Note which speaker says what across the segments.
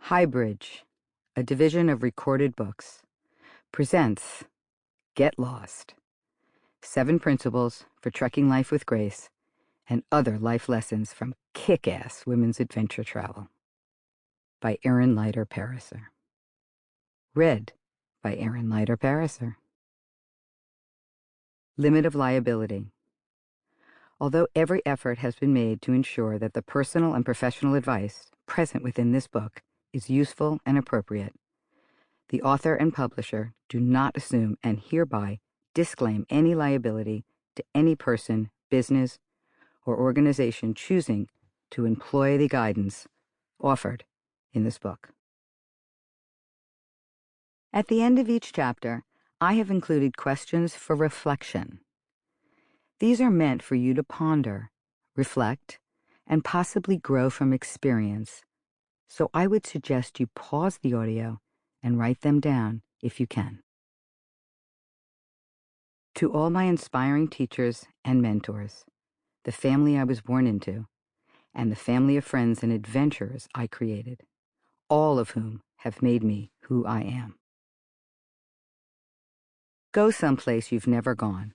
Speaker 1: HighBridge, a division of Recorded Books, presents Get Lost, 7 Principles for Trekking Life with Grace and Other Life Lessons from Kick-Ass Women's Adventure Travel, by Erin Leider-Pariser. Read by Erin Leider-Pariser. Limit of liability. Although every effort has been made to ensure that the personal and professional advice present within this book is useful and appropriate, the author and publisher do not assume and hereby disclaim any liability to any person, business, or organization choosing to employ the guidance offered in this book. At the end of each chapter, I have included questions for reflection. These are meant for you to ponder, reflect, and possibly grow from experience, so I would suggest you pause the audio and write them down if you can. To all my inspiring teachers and mentors, the family I was born into, and the family of friends and adventurers I created, all of whom have made me who I am. Go someplace you've never gone,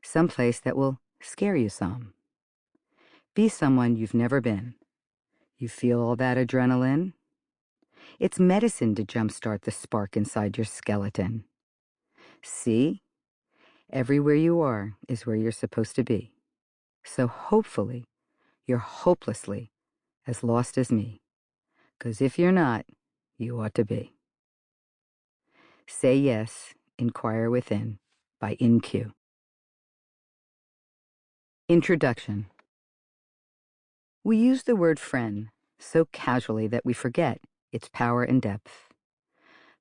Speaker 1: someplace that will scare you some. Be someone you've never been. You feel all that adrenaline? It's medicine to jumpstart the spark inside your skeleton. See? Everywhere you are is where you're supposed to be. So hopefully, you're hopelessly as lost as me. 'Cause if you're not, you ought to be. Say Yes, Inquire Within by InQ. Introduction. We use the word friend so casually that we forget its power and depth.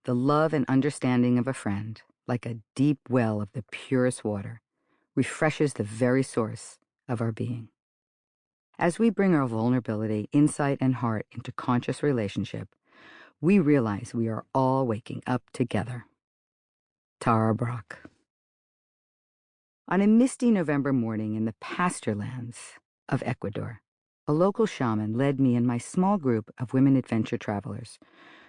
Speaker 1: The love and understanding of a friend, like a deep well of the purest water, refreshes the very source of our being. As we bring our vulnerability, insight, and heart into conscious relationship, we realize we are all waking up together. Tara Brach. On a misty November morning in the pasture lands of Ecuador, a local shaman led me and my small group of women adventure travelers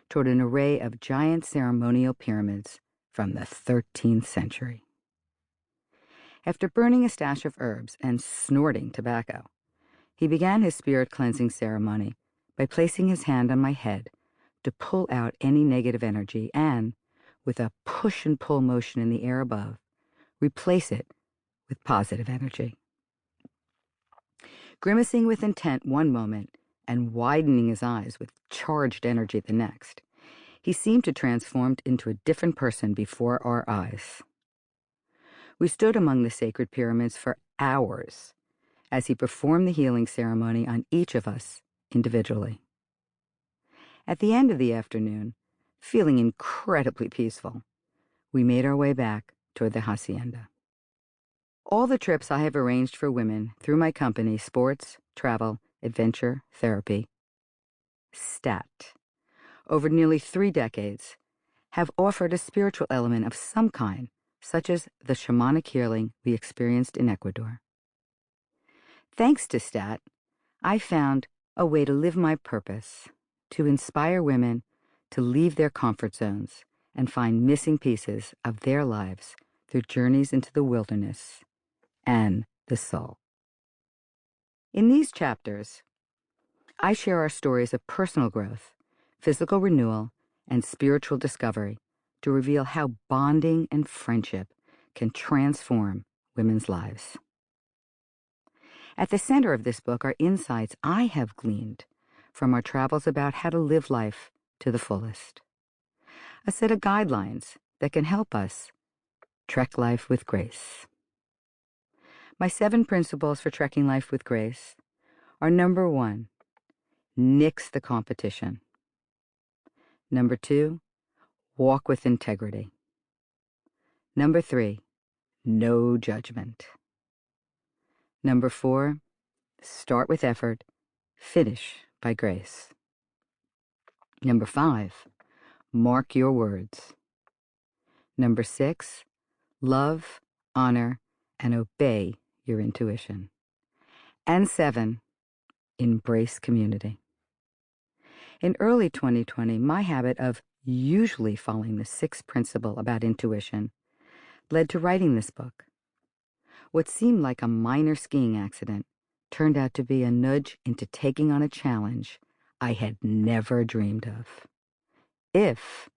Speaker 1: toward an array of giant ceremonial pyramids from the 13th century. After burning a stash of herbs and snorting tobacco, he began his spirit cleansing ceremony by placing his hand on my head to pull out any negative energy and, with a push and pull motion in the air above, replace it with positive energy. Grimacing with intent one moment and widening his eyes with charged energy the next, he seemed to transform into a different person before our eyes. We stood among the sacred pyramids for hours as he performed the healing ceremony on each of us individually. At the end of the afternoon, feeling incredibly peaceful, we made our way back toward the hacienda. All the trips I have arranged for women through my company, Sports, Travel, Adventure, Therapy, STAT, over nearly 3 decades, have offered a spiritual element of some kind, such as the shamanic healing we experienced in Ecuador. Thanks to STAT, I found a way to live my purpose, to inspire women to leave their comfort zones and find missing pieces of their lives through journeys into the wilderness and the soul. In these chapters, I share our stories of personal growth, physical renewal, and spiritual discovery to reveal how bonding and friendship can transform women's lives. At the center of this book are insights I have gleaned from our travels about how to live life to the fullest. A set of guidelines that can help us trek life with grace. My 7 principles for trekking life with grace are: number 1, nix the competition. Number 2, walk with integrity. Number 3, no judgment. Number 4, start with effort, finish by grace. Number 5, mark your words. Number 6, love, honor, and obey your intuition. And 7, embrace community. In early 2020, my habit of usually following the sixth principle about intuition led to writing this book. What seemed like a minor skiing accident turned out to be a nudge into taking on a challenge I had never dreamed of, if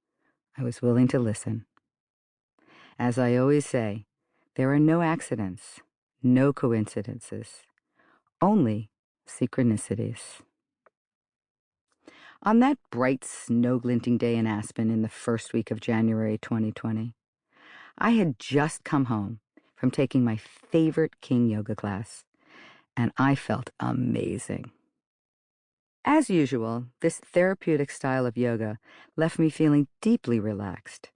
Speaker 1: I was willing to listen. As I always say, there are no accidents, no coincidences, only synchronicities. On that bright, snow-glinting day in Aspen in the first week of January 2020, I had just come home from taking my favorite king yoga class, and I felt amazing. As usual, this therapeutic style of yoga left me feeling deeply relaxed,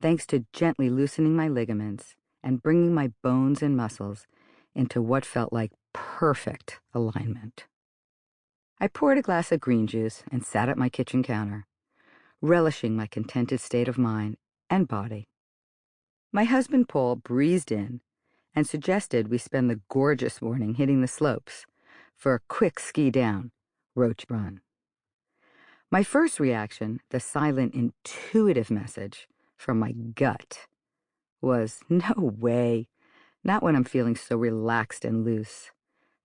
Speaker 1: thanks to gently loosening my ligaments and bringing my bones and muscles into what felt like perfect alignment. I poured a glass of green juice and sat at my kitchen counter, relishing my contented state of mind and body. My husband Paul breezed in and suggested we spend the gorgeous morning hitting the slopes for a quick ski down Roach Run. My first reaction, the silent, intuitive message from my gut, was no way, not when I'm feeling so relaxed and loose.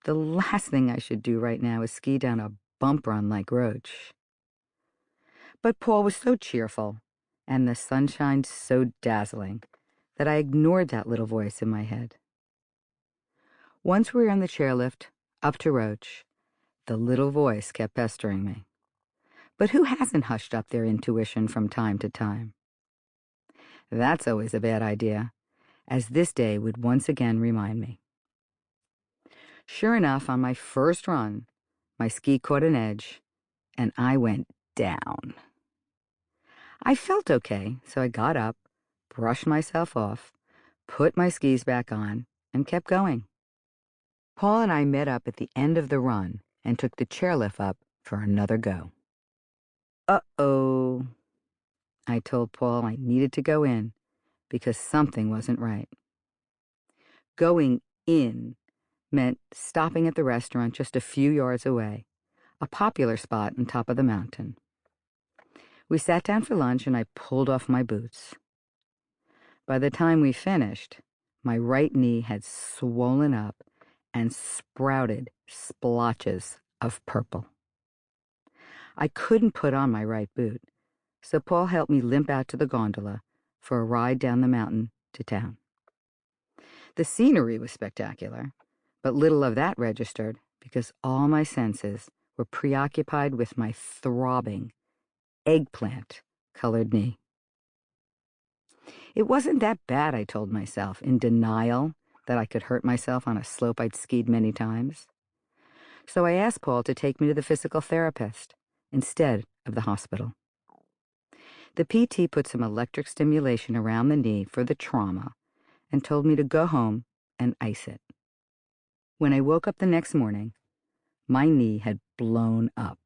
Speaker 1: The last thing I should do right now is ski down a bump run like Roach. But Paul was so cheerful, and the sunshine so dazzling, that I ignored that little voice in my head. Once we were on the chairlift, up to Roach, the little voice kept pestering me. But who hasn't hushed up their intuition from time to time? That's always a bad idea, as this day would once again remind me. Sure enough, on my first run, my ski caught an edge, and I went down. I felt okay, so I got up, brushed myself off, put my skis back on, and kept going. Paul and I met up at the end of the run and took the chairlift up for another go. Uh-oh. I told Paul I needed to go in because something wasn't right. Going in meant stopping at the restaurant just a few yards away, a popular spot on top of the mountain. We sat down for lunch and I pulled off my boots. By the time we finished, my right knee had swollen up and sprouted splotches of purple. I couldn't put on my right boot, so Paul helped me limp out to the gondola for a ride down the mountain to town. The scenery was spectacular, but little of that registered because all my senses were preoccupied with my throbbing, eggplant-colored knee. It wasn't that bad, I told myself, in denial that I could hurt myself on a slope I'd skied many times. So I asked Paul to take me to the physical therapist instead of the hospital. The PT put some electric stimulation around the knee for the trauma and told me to go home and ice it. When I woke up the next morning, my knee had blown up.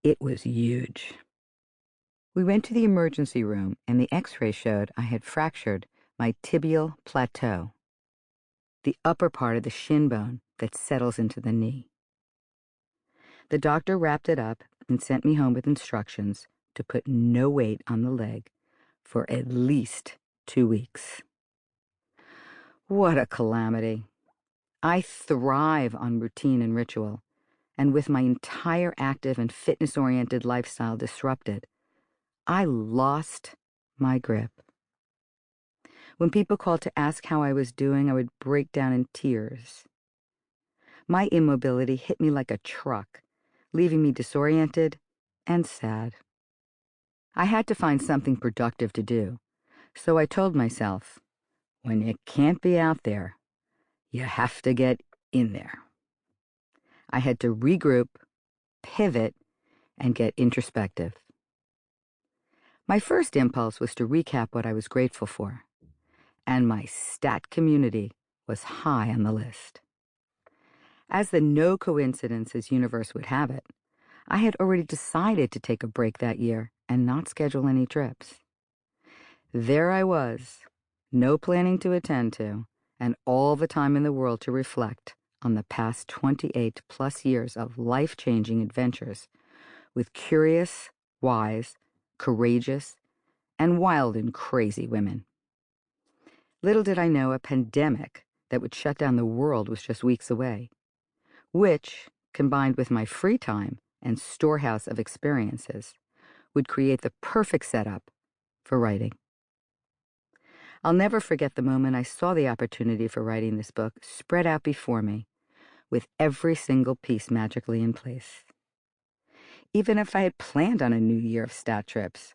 Speaker 1: It was huge. We went to the emergency room and the x-ray showed I had fractured my tibial plateau, the upper part of the shin bone that settles into the knee. The doctor wrapped it up and sent me home with instructions to put no weight on the leg for at least 2 weeks. What a calamity. I thrive on routine and ritual, and with my entire active and fitness-oriented lifestyle disrupted, I lost my grip. When people called to ask how I was doing, I would break down in tears. My immobility hit me like a truck, leaving me disoriented and sad. I had to find something productive to do, so I told myself, when you can't be out there, you have to get in there. I had to regroup, pivot, and get introspective. My first impulse was to recap what I was grateful for, and my stat community was high on the list. As the no coincidences universe would have it, I had already decided to take a break that year and not schedule any trips. There I was, no planning to attend to, and all the time in the world to reflect on the past 28+ years of life-changing adventures with curious, wise, courageous, and wild and crazy women. Little did I know a pandemic that would shut down the world was just weeks away, which, combined with my free time and storehouse of experiences, would create the perfect setup for writing. I'll never forget the moment I saw the opportunity for writing this book spread out before me, with every single piece magically in place. Even if I had planned on a new year of stat trips,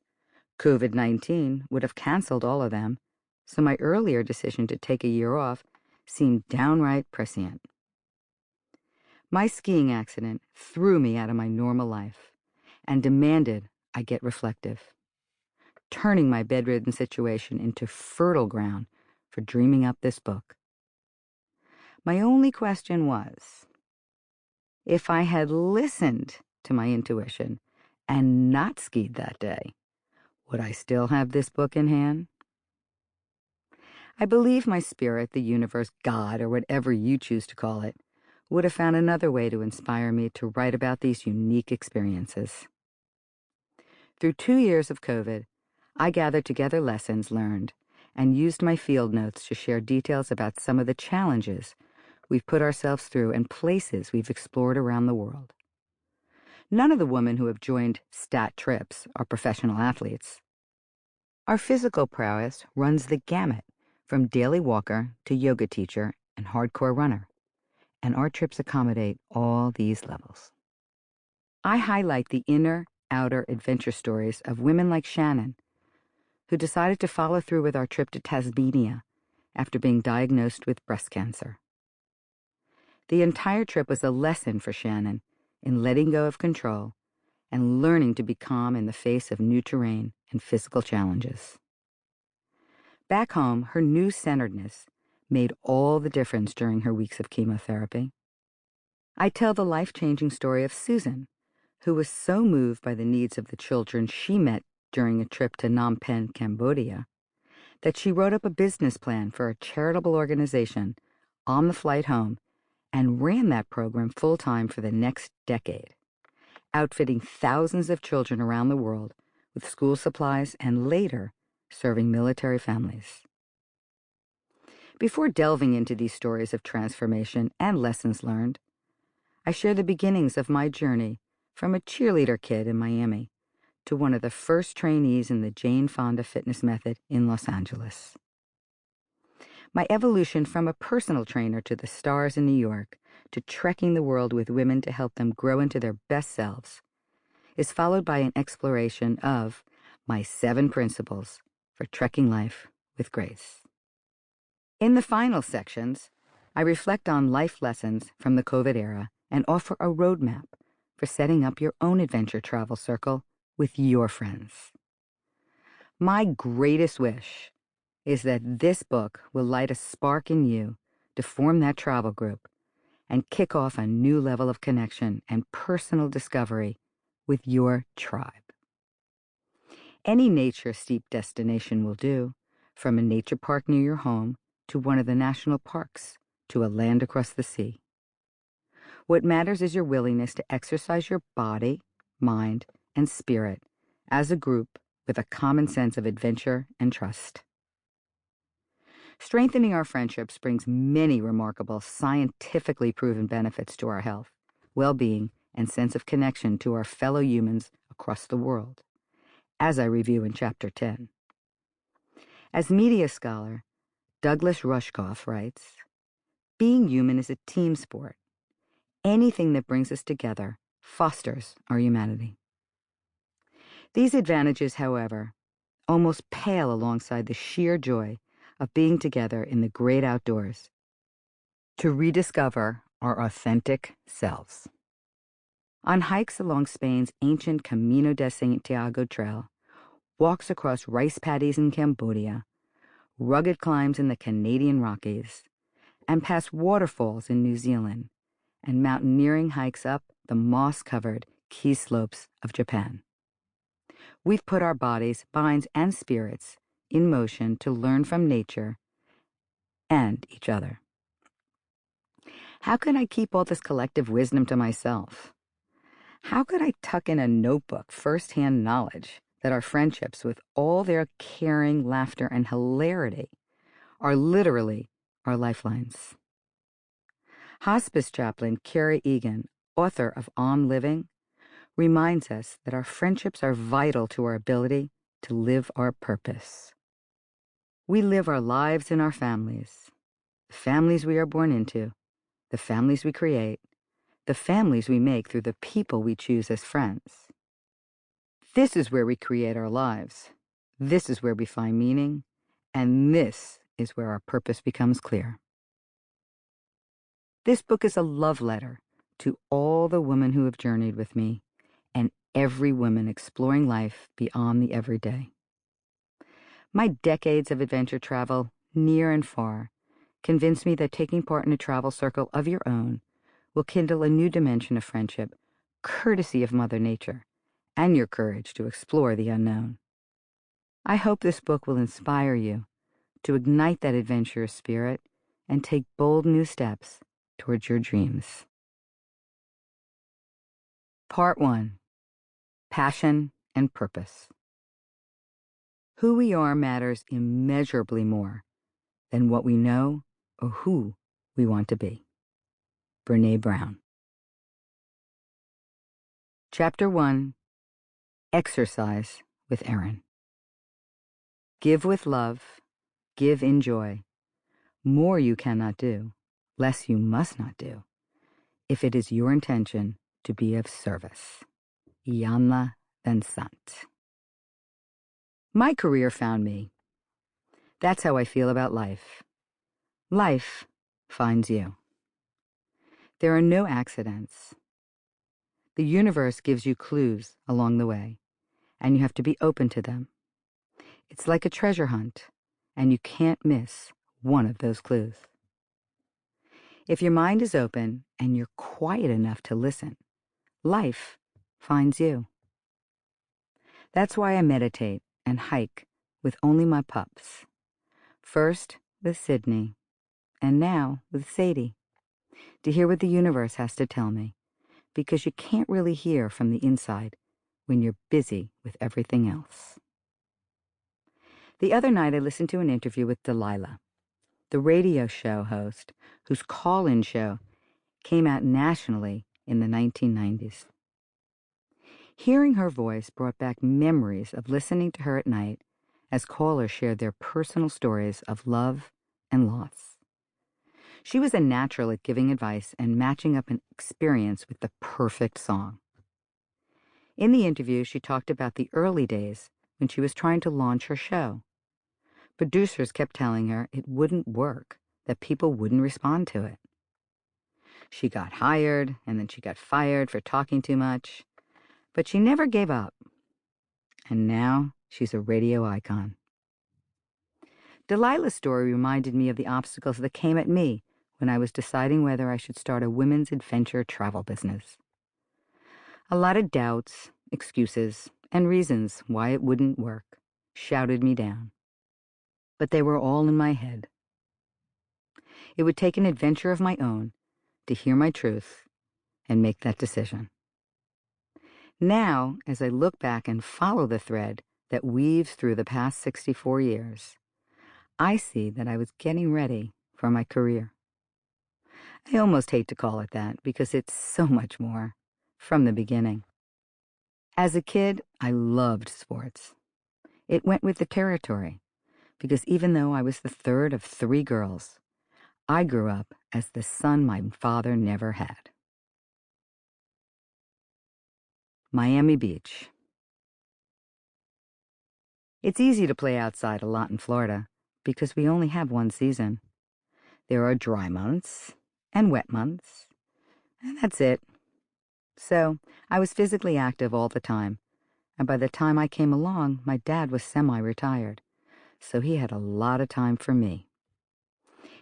Speaker 1: COVID-19 would have canceled all of them, so my earlier decision to take a year off seemed downright prescient. My skiing accident threw me out of my normal life and demanded I get reflective, turning my bedridden situation into fertile ground for dreaming up this book. My only question was, if I had listened to my intuition and not skied that day, would I still have this book in hand? I believe my spirit, the universe, God, or whatever you choose to call it, would have found another way to inspire me to write about these unique experiences. Through 2 years of COVID, I gathered together lessons learned and used my field notes to share details about some of the challenges we've put ourselves through and places we've explored around the world. None of the women who have joined Stat Trips are professional athletes. Our physical prowess runs the gamut from daily walker to yoga teacher and hardcore runner, and our trips accommodate all these levels. I highlight the inner, outer adventure stories of women like Shannon, who decided to follow through with our trip to Tasmania after being diagnosed with breast cancer. The entire trip was a lesson for Shannon in letting go of control and learning to be calm in the face of new terrain and physical challenges. Back home, her new centeredness made all the difference during her weeks of chemotherapy. I tell the life-changing story of Susan, who was so moved by the needs of the children she met during a trip to Phnom Penh, Cambodia, that she wrote up a business plan for a charitable organization on the flight home and ran that program full-time for the next decade, outfitting thousands of children around the world with school supplies and later serving military families. Before delving into these stories of transformation and lessons learned, I share the beginnings of my journey from a cheerleader kid in Miami to one of the first trainees in the Jane Fonda fitness method in Los Angeles. My evolution from a personal trainer to the stars in New York to trekking the world with women to help them grow into their best selves is followed by an exploration of my 7 principles for trekking life with grace. In the final sections, I reflect on life lessons from the COVID era and offer a roadmap for setting up your own adventure travel circle with your friends. My greatest wish is that this book will light a spark in you to form that travel group and kick off a new level of connection and personal discovery with your tribe. Any nature-steeped destination will do, from a nature park near your home to one of the national parks to a land across the sea. What matters is your willingness to exercise your body, mind, and spirit as a group with a common sense of adventure and trust. Strengthening our friendships brings many remarkable, scientifically proven benefits to our health, well-being, and sense of connection to our fellow humans across the world, as I review in Chapter 10. As media scholar Douglas Rushkoff writes, "Being human is a team sport. Anything that brings us together fosters our humanity." These advantages, however, almost pale alongside the sheer joy of being together in the great outdoors to rediscover our authentic selves. On hikes along Spain's ancient Camino de Santiago trail, walks across rice paddies in Cambodia, rugged climbs in the Canadian Rockies, and past waterfalls in New Zealand, and mountaineering hikes up the moss-covered ski slopes of Japan. We've put our bodies, minds, and spirits in motion to learn from nature and each other. How can I keep all this collective wisdom to myself? How could I tuck in a notebook first-hand knowledge that our friendships, with all their caring, laughter, and hilarity, are literally our lifelines? Hospice chaplain Carrie Egan, author of On Living, reminds us that our friendships are vital to our ability to live our purpose. We live our lives in our families, the families we are born into, the families we create, the families we make through the people we choose as friends. This is where we create our lives. This is where we find meaning, and this is where our purpose becomes clear. This book is a love letter to all the women who have journeyed with me and every woman exploring life beyond the everyday. My decades of adventure travel, near and far, convince me that taking part in a travel circle of your own will kindle a new dimension of friendship, courtesy of Mother Nature, and your courage to explore the unknown. I hope this book will inspire you to ignite that adventurous spirit and take bold new steps towards your dreams. Part 1. Passion and Purpose. Who we are matters immeasurably more than what we know or who we want to be. Brené Brown. Chapter 1. Exercise with Erin. Give with love, give in joy. More you cannot do, less you must not do, if it is your intention to be of service. Iyanla Vanzant. My career found me. That's how I feel about life. Life finds you. There are no accidents. The universe gives you clues along the way, and you have to be open to them. It's like a treasure hunt, and you can't miss one of those clues. If your mind is open and you're quiet enough to listen, life finds you. That's why I meditate and hike with only my pups. First with Sydney, and now with Sadie, to hear what the universe has to tell me, because you can't really hear from the inside when you're busy with everything else. The other night I listened to an interview with Delilah, the radio show host whose call-in show came out nationally in the 1990s. Hearing her voice brought back memories of listening to her at night as callers shared their personal stories of love and loss. She was a natural at giving advice and matching up an experience with the perfect song. In the interview, she talked about the early days when she was trying to launch her show. Producers kept telling her it wouldn't work, that people wouldn't respond to it. She got hired, and then she got fired for talking too much, but she never gave up. And now she's a radio icon. Delilah's story reminded me of the obstacles that came at me when I was deciding whether I should start a women's adventure travel business. A lot of doubts, excuses, and reasons why it wouldn't work shouted me down. But they were all in my head. It would take an adventure of my own to hear my truth and make that decision. Now, as I look back and follow the thread that weaves through the past 64 years, I see that I was getting ready for my career. I almost hate to call it that because it's so much more from the beginning. As a kid, I loved sports. It went with the territory because even though I was the third of 3 girls, I grew up as the son my father never had. Miami Beach. It's easy to play outside a lot in Florida because we only have one season. There are dry months and wet months, and that's it. So I was physically active all the time, and by the time I came along, my dad was semi-retired, so he had a lot of time for me.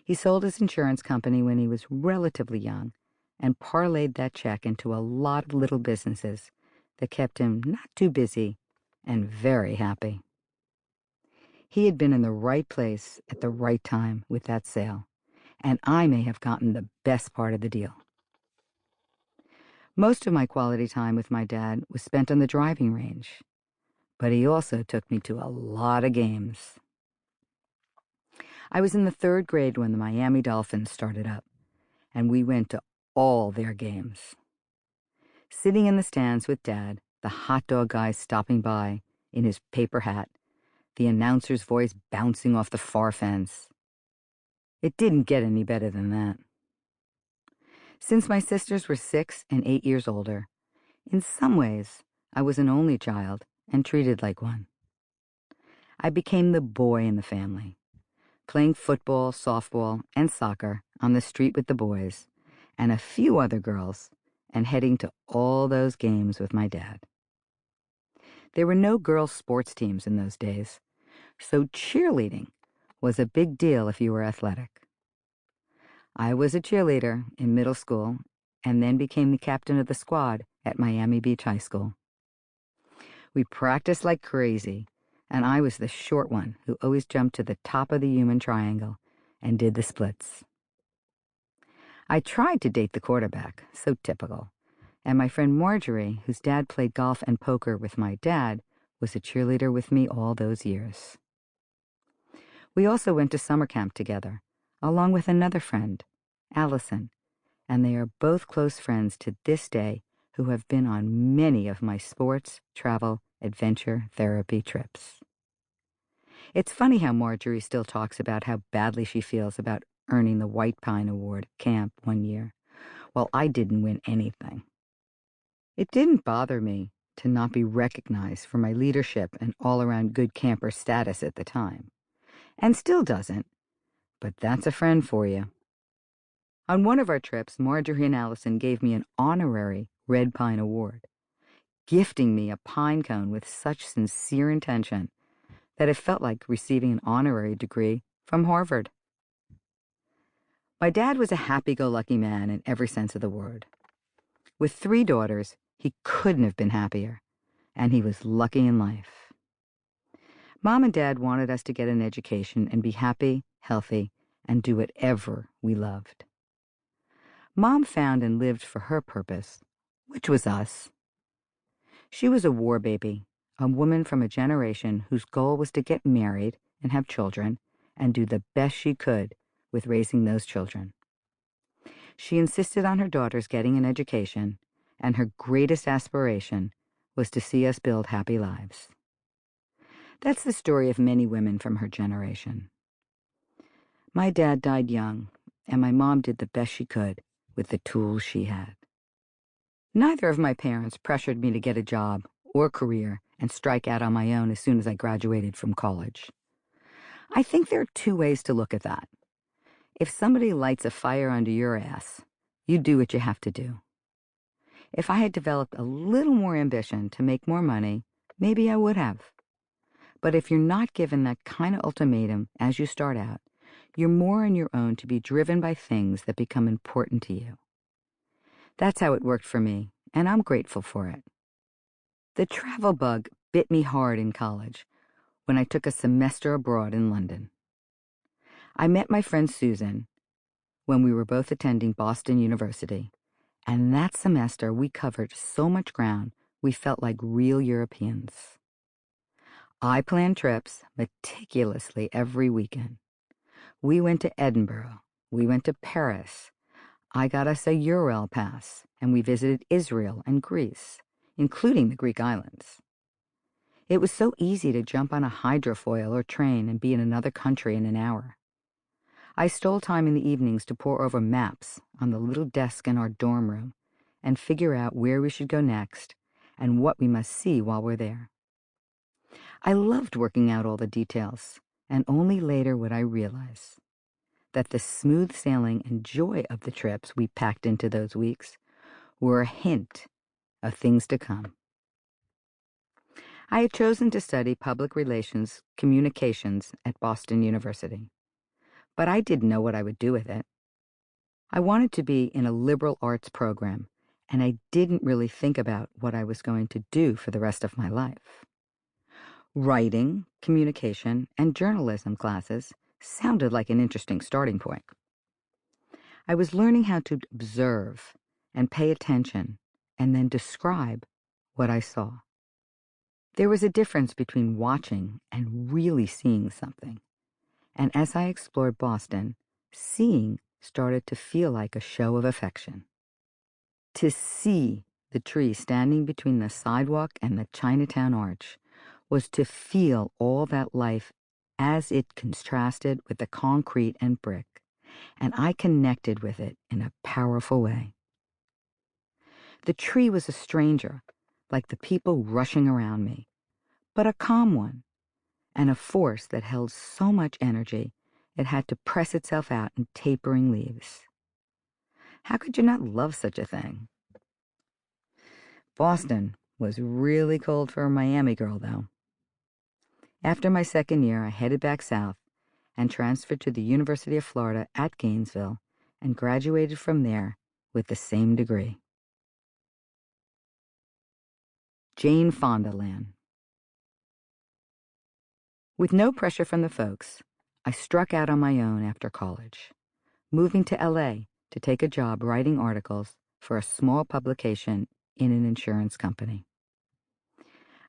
Speaker 1: He sold his insurance company when he was relatively young and parlayed that check into a lot of little businesses that kept him not too busy and very happy. He had been in the right place at the right time with that sale, and I may have gotten the best part of the deal. Most of my quality time with my dad was spent on the driving range, but he also took me to a lot of games. I was in the 3rd grade when the Miami Dolphins started up, and we went to all their games. Sitting in the stands with Dad, the hot dog guy stopping by in his paper hat, the announcer's voice bouncing off the far fence. It didn't get any better than that. Since my sisters were 6 and 8 years older, in some ways, I was an only child and treated like one. I became the boy in the family, playing football, softball, and soccer on the street with the boys and a few other girls, and heading to all those games with my dad. There were no girls' sports teams in those days, so cheerleading was a big deal if you were athletic. I was a cheerleader in middle school and then became the captain of the squad at Miami Beach High School. We practiced like crazy, and I was the short one who always jumped to the top of the human triangle and did the splits. I tried to date the quarterback, so typical, and my friend Marjorie, whose dad played golf and poker with my dad, was a cheerleader with me all those years. We also went to summer camp together, along with another friend, Allison, and they are both close friends to this day who have been on many of my sports, travel, adventure, therapy trips. It's funny how Marjorie still talks about how badly she feels about earning the White Pine Award at camp one year, while I didn't win anything. It didn't bother me to not be recognized for my leadership and all-around good camper status at the time, and still doesn't, but that's a friend for you. On one of our trips, Marjorie and Allison gave me an honorary Red Pine Award, gifting me a pine cone with such sincere intention that it felt like receiving an honorary degree from Harvard. My dad was a happy-go-lucky man in every sense of the word. With 3 daughters, he couldn't have been happier, and he was lucky in life. Mom and Dad wanted us to get an education and be happy, healthy, and do whatever we loved. Mom found and lived for her purpose, which was us. She was a war baby, a woman from a generation whose goal was to get married and have children and do the best she could with raising those children. She insisted on her daughters getting an education, and her greatest aspiration was to see us build happy lives. That's the story of many women from her generation. My dad died young, and my mom did the best she could with the tools she had. Neither of my parents pressured me to get a job or career and strike out on my own as soon as I graduated from college. I think there are 2 ways to look at that. If somebody lights a fire under your ass, you do what you have to do. If I had developed a little more ambition to make more money, maybe I would have. But if you're not given that kind of ultimatum as you start out, you're more on your own to be driven by things that become important to you. That's how it worked for me, and I'm grateful for it. The travel bug bit me hard in college when I took a semester abroad in London. I met my friend Susan when we were both attending Boston University, and that semester we covered so much ground we felt like real Europeans. I planned trips meticulously every weekend. We went to Edinburgh. We went to Paris. I got us a Eurail pass, and we visited Israel and Greece, including the Greek islands. It was so easy to jump on a hydrofoil or train and be in another country in an hour. I stole time in the evenings to pore over maps on the little desk in our dorm room and figure out where we should go next and what we must see while we're there. I loved working out all the details, and only later would I realize that the smooth sailing and joy of the trips we packed into those weeks were a hint of things to come. I had chosen to study public relations communications at Boston University, but I didn't know what I would do with it. I wanted to be in a liberal arts program, and I didn't really think about what I was going to do for the rest of my life. Writing, communication, and journalism classes sounded like an interesting starting point. I was learning how to observe and pay attention and then describe what I saw. There was a difference between watching and really seeing something. And as I explored Boston, seeing started to feel like a show of affection. To see the tree standing between the sidewalk and the Chinatown arch was to feel all that life as it contrasted with the concrete and brick, and I connected with it in a powerful way. The tree was a stranger, like the people rushing around me, but a calm one, and a force that held so much energy it had to press itself out in tapering leaves. How could you not love such a thing? Boston was really cold for a Miami girl, though. After my second year, I headed back south and transferred to the University of Florida at Gainesville and graduated from there with the same degree. Jane Fonda land. With no pressure from the folks, I struck out on my own after college, moving to LA to take a job writing articles for a small publication in an insurance company.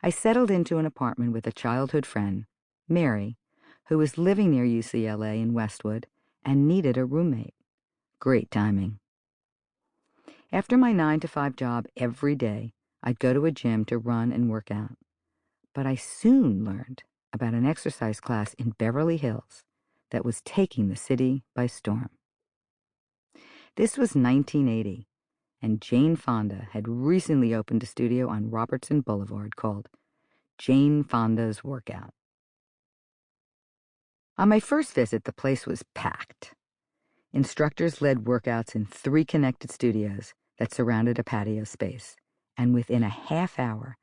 Speaker 1: I settled into an apartment with a childhood friend, Mary, who was living near UCLA in Westwood and needed a roommate. Great timing. After my 9-to-5 job every day, I'd go to a gym to run and work out. But I soon learned about an exercise class in Beverly Hills that was taking the city by storm. This was 1980, and Jane Fonda had recently opened a studio on Robertson Boulevard called Jane Fonda's Workout. On my first visit, the place was packed. Instructors led workouts in 3 connected studios that surrounded a patio space, and within a half hour,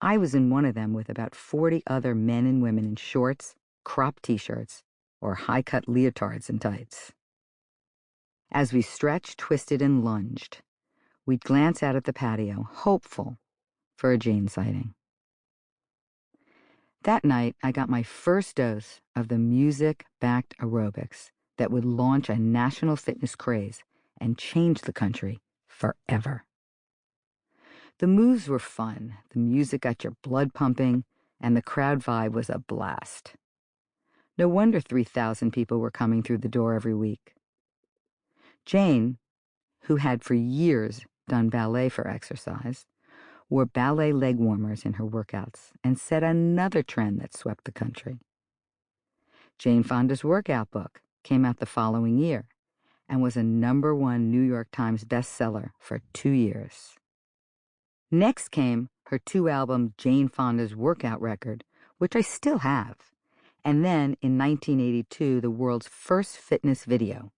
Speaker 1: I was in one of them with about 40 other men and women in shorts, cropped t-shirts, or high-cut leotards and tights. As we stretched, twisted, and lunged, we'd glance out at the patio, hopeful for a Jane sighting. That night, I got my first dose of the music-backed aerobics that would launch a national fitness craze and change the country forever. The moves were fun, the music got your blood pumping, and the crowd vibe was a blast. No wonder 3,000 people were coming through the door every week. Jane, who had for years done ballet for exercise, wore ballet leg warmers in her workouts and set another trend that swept the country. Jane Fonda's workout book came out the following year and was a #1 New York Times bestseller for 2 years. Next came her 2-album Jane Fonda's Workout Record, which I still have, and then in 1982 the world's first fitness video,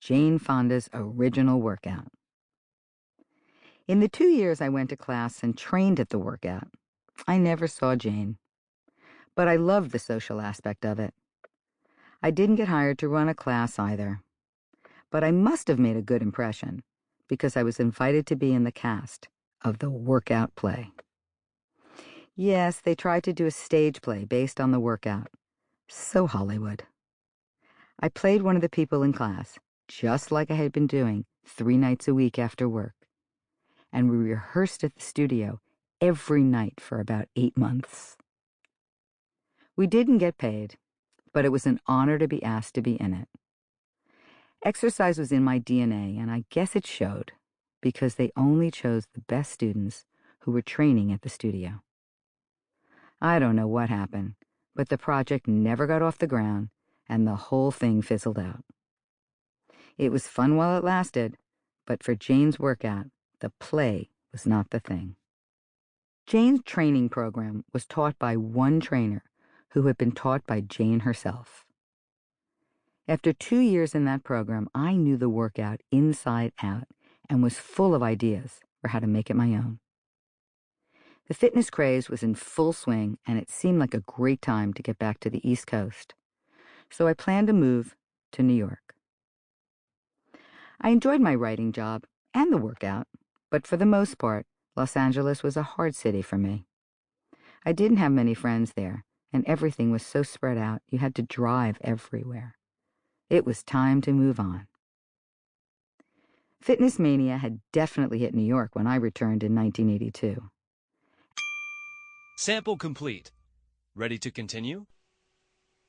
Speaker 1: Jane Fonda's Original Workout. In the 2 years I went to class and trained at the workout, I never saw Jane, but I loved the social aspect of it. I didn't get hired to run a class either, but I must have made a good impression because I was invited to be in the cast of the workout play. Yes, they tried to do a stage play based on the workout. So Hollywood. I played one of the people in class, just like I had been doing 3 nights a week after work. And we rehearsed at the studio every night for about 8 months. We didn't get paid, but it was an honor to be asked to be in it. Exercise was in my DNA, and I guess it showed, because they only chose the best students who were training at the studio. I don't know what happened, but the project never got off the ground, and the whole thing fizzled out. It was fun while it lasted, but for Jane's workout, the play was not the thing. Jane's training program was taught by one trainer who had been taught by Jane herself. After 2 years in that program, I knew the workout inside out and was full of ideas for how to make it my own. The fitness craze was in full swing, and it seemed like a great time to get back to the East Coast. So I planned to move to New York. I enjoyed my writing job and the workout, but for the most part, Los Angeles was a hard city for me. I didn't have many friends there, and everything was so spread out you had to drive everywhere. It was time to move on. Fitness mania had definitely hit New York when I returned in 1982.
Speaker 2: Sample complete. Ready to continue?